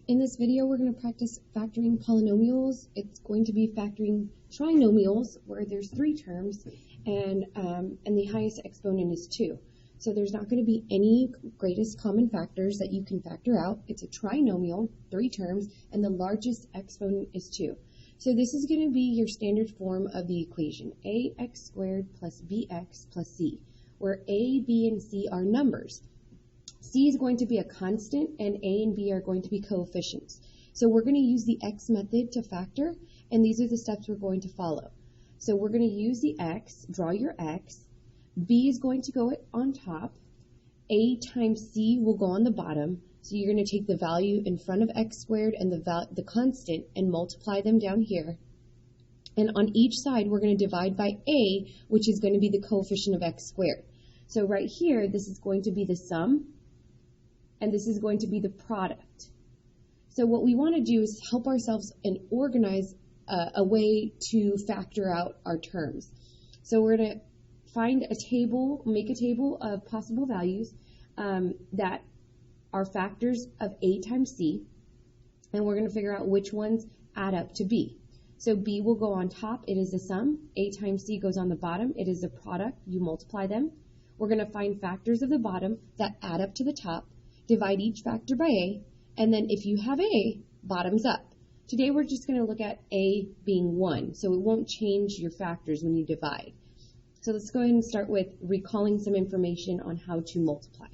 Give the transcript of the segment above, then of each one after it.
In this video, we're going to practice factoring polynomials. It's going to be factoring trinomials, where there's three terms, and the highest exponent is 2. So there's not going to be any greatest common factors that you can factor out. It's a trinomial, 3 terms, and the largest exponent is 2. So this is going to be your standard form of the equation, ax squared plus bx plus c, where a, b, and c are numbers. C is going to be a constant, and A and B are going to be coefficients. So we're going to use the x method to factor, and these are the steps we're going to follow. So we're going to use the x, draw your x. B is going to go on top. A times C will go on the bottom. So you're going to take the value in front of x squared and the constant and multiply them down here. And on each side, we're going to divide by A, which is going to be the coefficient of x squared. So right here, this is going to be the sum, and this is going to be the product. So what we want to do is help ourselves and organize a way to factor out our terms. So we're going to find a table, make a table of possible values that are factors of A times C, and we're going to figure out which ones add up to B. So B will go on top, it is the sum. A times C goes on the bottom, it is the product, you multiply them. We're going to find factors of the bottom that add up to the top. Divide each factor by A, and then if you have A, bottoms up. Today we're just going to look at A being 1, so it won't change your factors when you divide. So let's go ahead and start with recalling some information on how to multiply.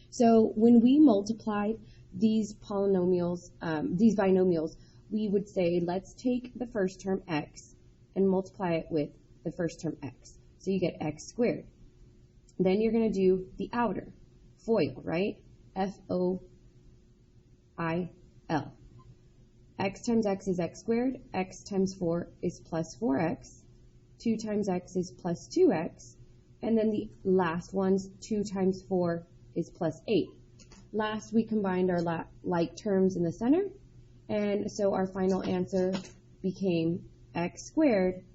So when we multiply these polynomials, these binomials, we would say let's take the first term x and multiply it with the first term x. So you get x squared. Then you're going to do the outer, FOIL, right? F-O-I-L. X times x is x squared. X times 4 is plus 4x. 2 times x is plus 2x. And then the last ones, 2 times 4 is plus 8. Last, we combined our like terms in the center. And so our final answer became x squared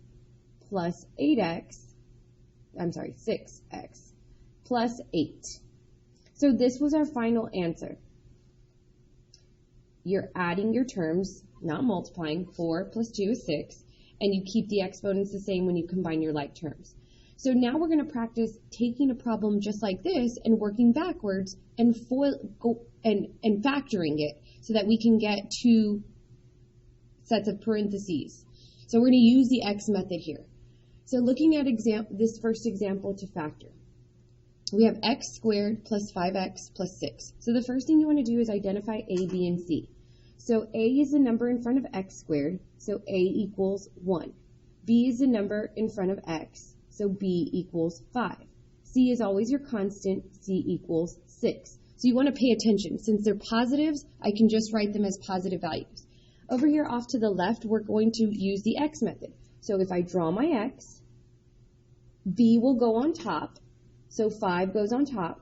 plus 6x plus 8. So this was our final answer. You're adding your terms, not multiplying. 4 plus 2 is 6, and you keep the exponents the same when you combine your like terms. So now we're going to practice taking a problem just like this and working backwards and factoring it so that we can get 2 sets of parentheses. So we're going to use the x method here. So looking at this first example to factor. We have x squared plus 5x plus 6. So the first thing you want to do is identify A, B, and C. So A is the number in front of x squared, so A equals 1. B is the number in front of x, so B equals 5. C is always your constant, C equals 6. So you want to pay attention. Since they're positives, I can just write them as positive values. Over here off to the left, we're going to use the x method. So if I draw my x, B will go on top. So 5 goes on top,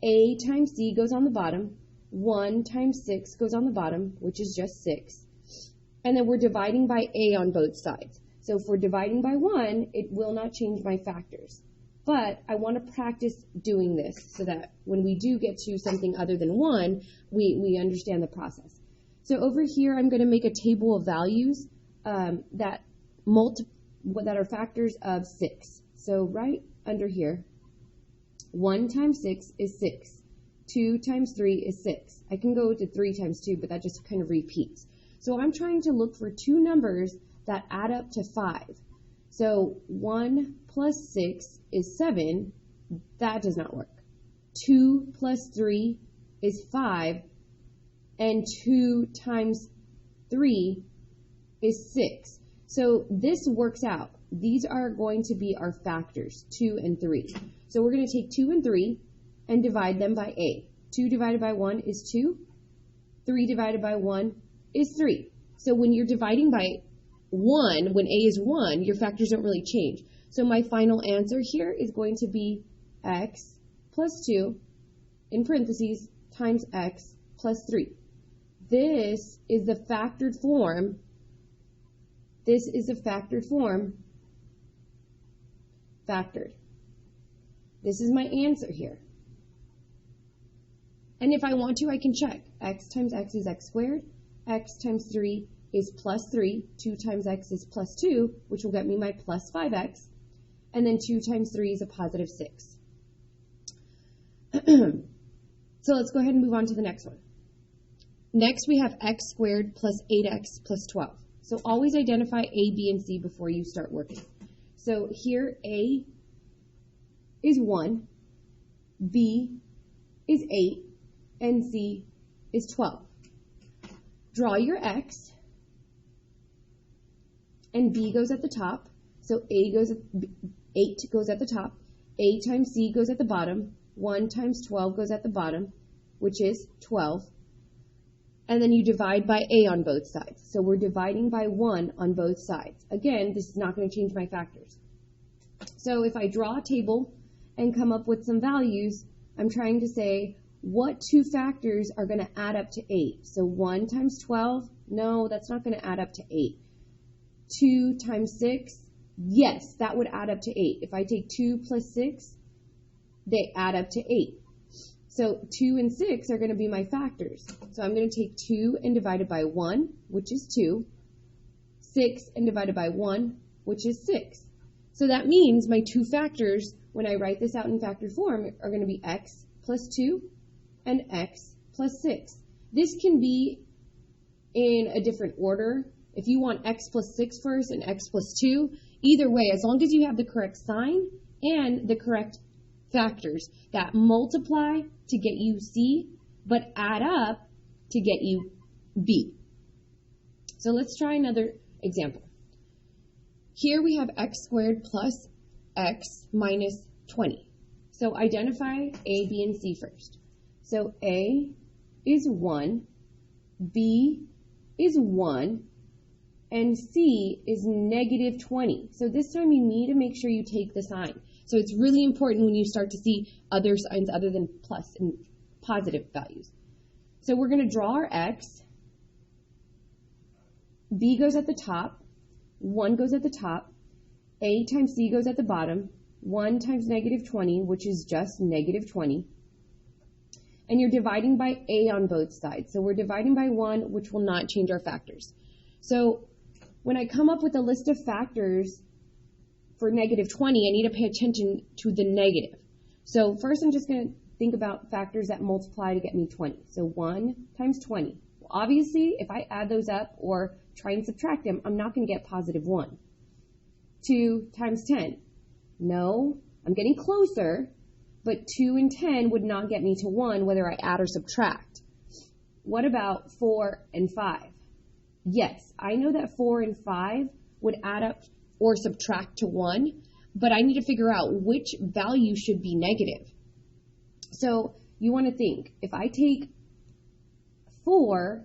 A times C goes on the bottom, 1 times 6 goes on the bottom, which is just 6. And then we're dividing by A on both sides. So if we're dividing by 1, it will not change my factors. But I want to practice doing this so that when we do get to something other than 1, we understand the process. So over here, I'm going to make a table of values that are factors of 6. So right under here, 1 times 6 is 6. 2 times 3 is 6. I can go to 3 times 2, but that just kind of repeats. So I'm trying to look for 2 numbers that add up to 5. So 1 plus 6 is 7. That does not work. 2 plus 3 is 5. And 2 times 3 is 6. So this works out. These are going to be our factors, 2 and 3. So we're going to take 2 and 3 and divide them by A. 2 divided by 1 is 2. 3 divided by 1 is 3. So when you're dividing by 1, when A is 1, your factors don't really change. So my final answer here is going to be x plus 2, in parentheses, times x plus 3. This is the factored form. This is the factored form. Factored. This is my answer here. And if I want to, I can check. X times x is x squared. X times 3 is plus 3. 2 times x is plus 2, which will get me my plus 5x. And then 2 times 3 is a positive 6. So let's go ahead and move on to the next one. Next, we have x squared plus 8x plus 12. So always identify A, B, and C before you start working. So here, A is 1, B is 8, and C is 12. Draw your x, and B goes at the top. So 8 goes at the top. A times C goes at the bottom. 1 times 12 goes at the bottom, which is 12. And then you divide by A on both sides. So we're dividing by 1 on both sides. Again, this is not going to change my factors. So if I draw a table and come up with some values, I'm trying to say what two factors are going to add up to 8. So 1 times 12, no, that's not going to add up to 8. 2 times 6, yes, that would add up to 8. If I take 2 plus 6, they add up to 8. So 2 and 6 are going to be my factors. So I'm going to take 2 and divide it by 1, which is 2. 6 and divide it by 1, which is 6. So that means my two factors, when I write this out in factor form, are going to be x plus 2 and x plus 6. This can be in a different order. If you want x plus 6 first and x plus 2, either way, as long as you have the correct sign and the correct factors that multiply to get you C, but add up to get you B. So let's try another example. Here we have x squared plus x minus 20. So identify A, B, and C first. So A is 1, B is 1, and C is negative 20. So this time you need to make sure you take the sign. So it's really important when you start to see other signs other than plus and positive values. So we're going to draw our x. B goes at the top. 1 goes at the top. A times C goes at the bottom. 1 times negative 20, which is just negative 20. And you're dividing by A on both sides. So we're dividing by 1, which will not change our factors. So when I come up with a list of factors for negative 20, I need to pay attention to the negative. So first I'm just going to think about factors that multiply to get me 20. So 1 times 20. Well, obviously, if I add those up or try and subtract them, I'm not going to get positive 1. 2 times 10. No, I'm getting closer, but 2 and 10 would not get me to 1 whether I add or subtract. What about 4 and 5? Yes, I know that 4 and 5 would add up or subtract to 1, but I need to figure out which value should be negative. So you want to think, if I take 4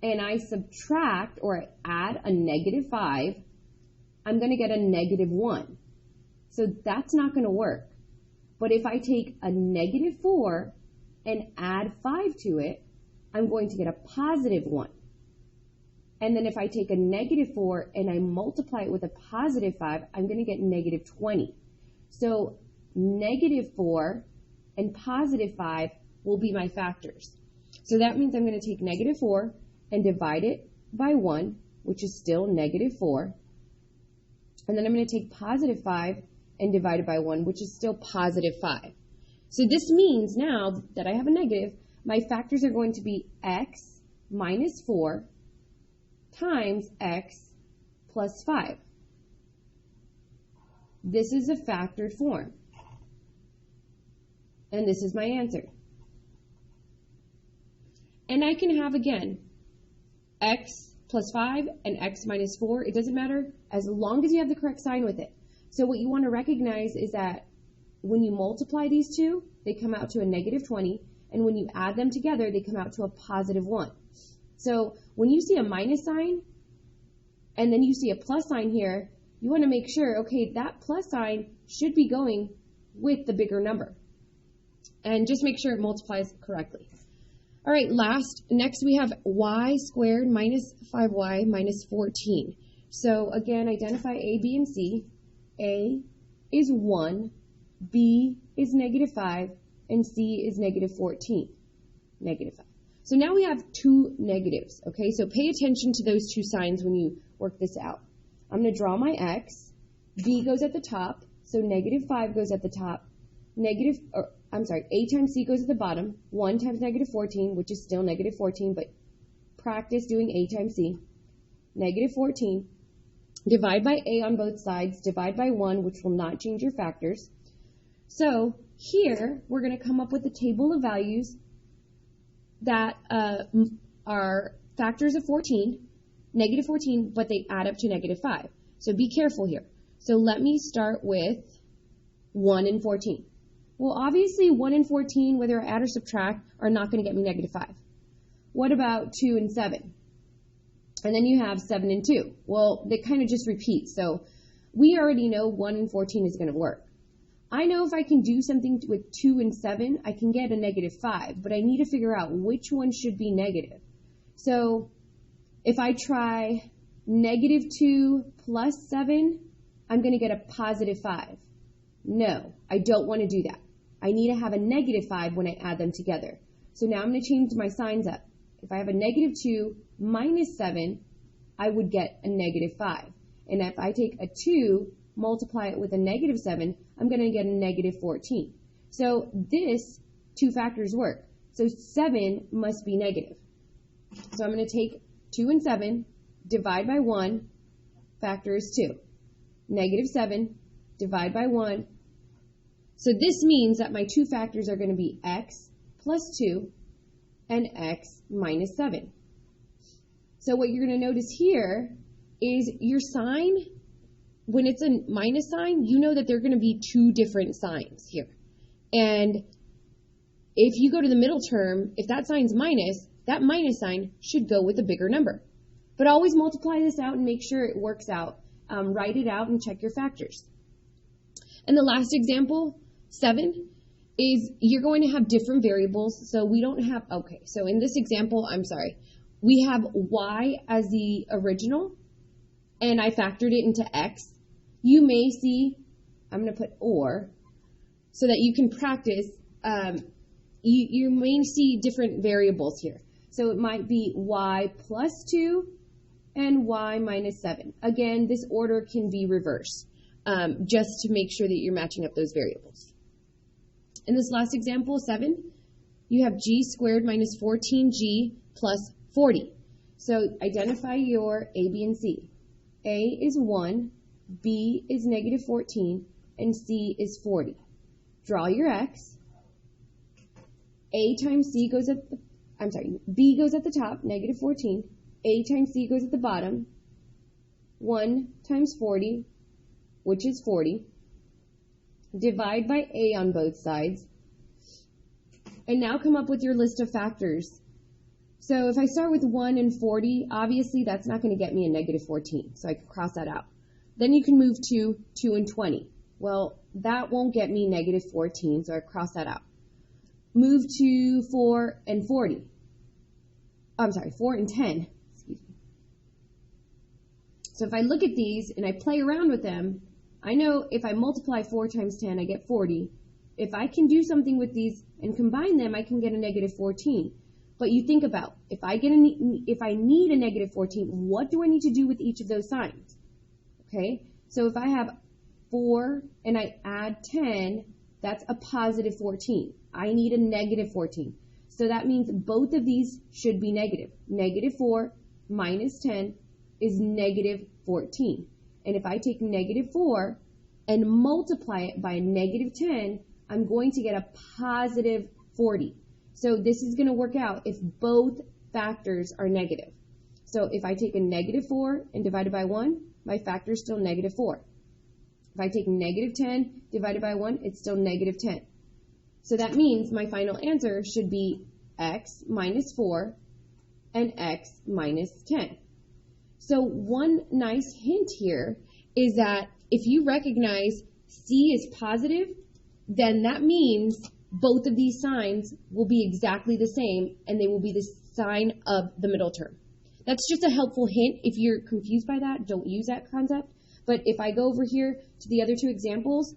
and I subtract or add a negative 5, I'm going to get a negative 1. So that's not going to work. But if I take a negative 4 and add 5 to it, I'm going to get a positive 1. And then if I take a negative 4 and I multiply it with a positive 5, I'm going to get negative 20. So negative 4 and positive 5 will be my factors. So that means I'm going to take negative 4 and divide it by 1, which is still negative 4. And then I'm going to take positive 5 and divide it by 1, which is still positive 5. So this means now that I have a negative, my factors are going to be x minus 4 times x plus 5. This is a factored form. And this is my answer. And I can have, again, x plus 5 and x minus 4. It doesn't matter as long as you have the correct sign with it. So what you want to recognize is that when you multiply these two, they come out to a negative 20. And when you add them together, they come out to a positive 1. So when you see a minus sign and then you see a plus sign here, you want to make sure, okay, that plus sign should be going with the bigger number. And just make sure it multiplies correctly. All right, next we have y squared minus 5y minus 14. So again, identify A, B, and C. A is 1, B is negative 5, and C is negative 14. negative 5. So now we have two negatives, okay? So pay attention to those two signs when you work this out. I'm going to draw my x. B goes at the top, so negative 5 goes at the top. A times C goes at the bottom. 1 times negative 14, which is still negative 14, but practice doing A times C. Negative 14. Divide by A on both sides. Divide by 1, which will not change your factors. So here, we're going to come up with a table of values that are factors of 14, negative 14, but they add up to negative 5. So be careful here. So let me start with 1 and 14. Well, obviously 1 and 14, whether I add or subtract, are not going to get me negative 5. What about 2 and 7? And then you have 7 and 2. Well, they kind of just repeat. So we already know 1 and 14 is going to work. I know if I can do something with 2 and 7, I can get a negative 5, but I need to figure out which one should be negative. So if I try negative 2 plus 7, I'm going to get a positive 5. No, I don't want to do that. I need to have a negative 5 when I add them together. So now I'm going to change my signs up. If I have a negative 2 minus 7, I would get a negative 5. And if I take a 2, multiply it with a negative 7, I'm going to get a negative 14. So this two factors work. So 7 must be negative. So I'm going to take 2 and 7, divide by 1, factor is 2. Negative 7, divide by 1. So this means that my two factors are going to be x plus 2 and x minus 7. So what you're going to notice here is your sign, when it's a minus sign, you know that there are going to be two different signs here. And if you go to the middle term, if that sign's minus, that minus sign should go with a bigger number. But always multiply this out and make sure it works out. Write it out and check your factors. And the last example, 7, is you're going to have different variables. So we don't have, okay, so in this example, we have y as the original, and I factored it into x. You may see, I'm going to put or, so that you can practice, you may see different variables here. So it might be y plus 2 and y minus 7. Again, this order can be reversed, just to make sure that you're matching up those variables. In this last example, 7, you have g squared minus 14g plus 40. So identify your A, B, and C. A is 1, B is negative 14, and C is 40. Draw your x. A times C goes at the, B goes at the top, negative 14. A times C goes at the bottom. 1 times 40, which is 40. Divide by A on both sides. And now come up with your list of factors. So if I start with 1 and 40, obviously that's not going to get me a negative 14, so I can cross that out. Then you can move to 2 and 20. Well, that won't get me negative 14, so I cross that out. Move to 4 and 40. 4 and 10. Excuse me. So if I look at these and I play around with them, I know if I multiply 4 times 10, I get 40. If I can do something with these and combine them, I can get a negative 14. But you think about, if I need a negative 14, what do I need to do with each of those signs? Okay, so if I have 4 and I add 10, that's a positive 14. I need a negative 14. So that means both of these should be negative. Negative 4 minus 10 is negative 14. And if I take negative 4 and multiply it by negative 10, I'm going to get a positive 40. So this is going to work out if both factors are negative. So if I take a negative 4 and divide it by 1, my factor is still negative 4. If I take negative 10 divided by 1, it's still negative 10. So that means my final answer should be x minus 4 and x minus 10. So one nice hint here is that if you recognize C is positive, then that means both of these signs will be exactly the same, and they will be the sign of the middle term. That's just a helpful hint. If you're confused by that, don't use that concept. But if I go over here to the other two examples,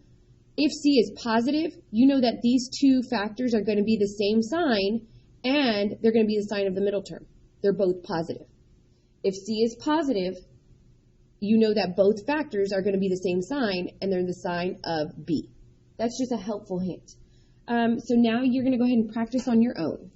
if C is positive, you know that these two factors are going to be the same sign, and they're going to be the sign of the middle term. They're both positive. If C is positive, you know that both factors are going to be the same sign, and they're the sign of B. That's just a helpful hint. So now you're going to go ahead and practice on your own.